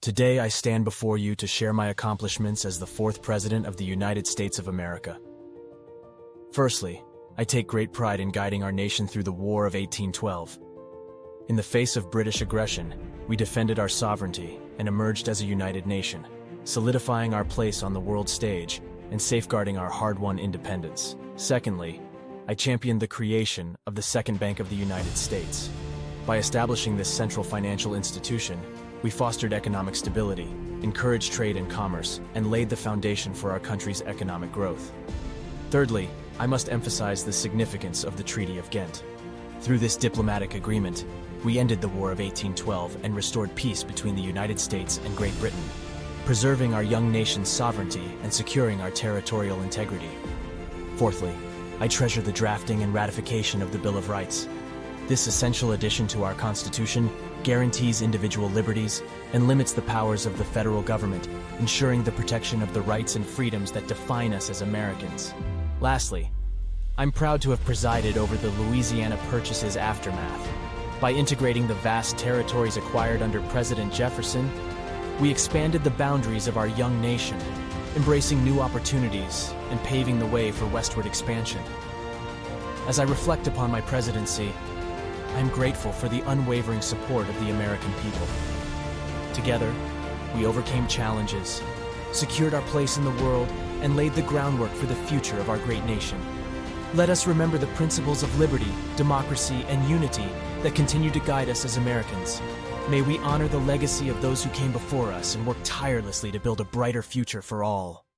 Today I stand before you to share my accomplishments as the fourth President of the United States of America. Firstly, I take great pride in guiding our nation through the War of 1812. In the face of British aggression, we defended our sovereignty and emerged as a united nation, solidifying our place on the world stage and safeguarding our hard-won independence. Secondly, I championed the creation of the Second Bank of the United States. By establishing this central financial institution, we fostered economic stability, encouraged trade and commerce, and laid the foundation for our country's economic growth. Thirdly, I must emphasize the significance of the Treaty of Ghent. Through this diplomatic agreement, we ended the War of 1812 and restored peace between the United States and Great Britain, preserving our young nation's sovereignty and securing our territorial integrity. Fourthly, I treasure the drafting and ratification of the Bill of Rights. This essential addition to our Constitution guarantees individual liberties and limits the powers of the federal government, ensuring the protection of the rights and freedoms that define us as Americans. Lastly, I'm proud to have presided over the Louisiana Purchase's aftermath. By integrating the vast territories acquired under President Jefferson, we expanded the boundaries of our young nation, embracing new opportunities and paving the way for westward expansion. As I reflect upon my presidency, I am grateful for the unwavering support of the American people. Together, we overcame challenges, secured our place in the world, and laid the groundwork for the future of our great nation. Let us remember the principles of liberty, democracy, and unity that continue to guide us as Americans. May we honor the legacy of those who came before us and work tirelessly to build a brighter future for all.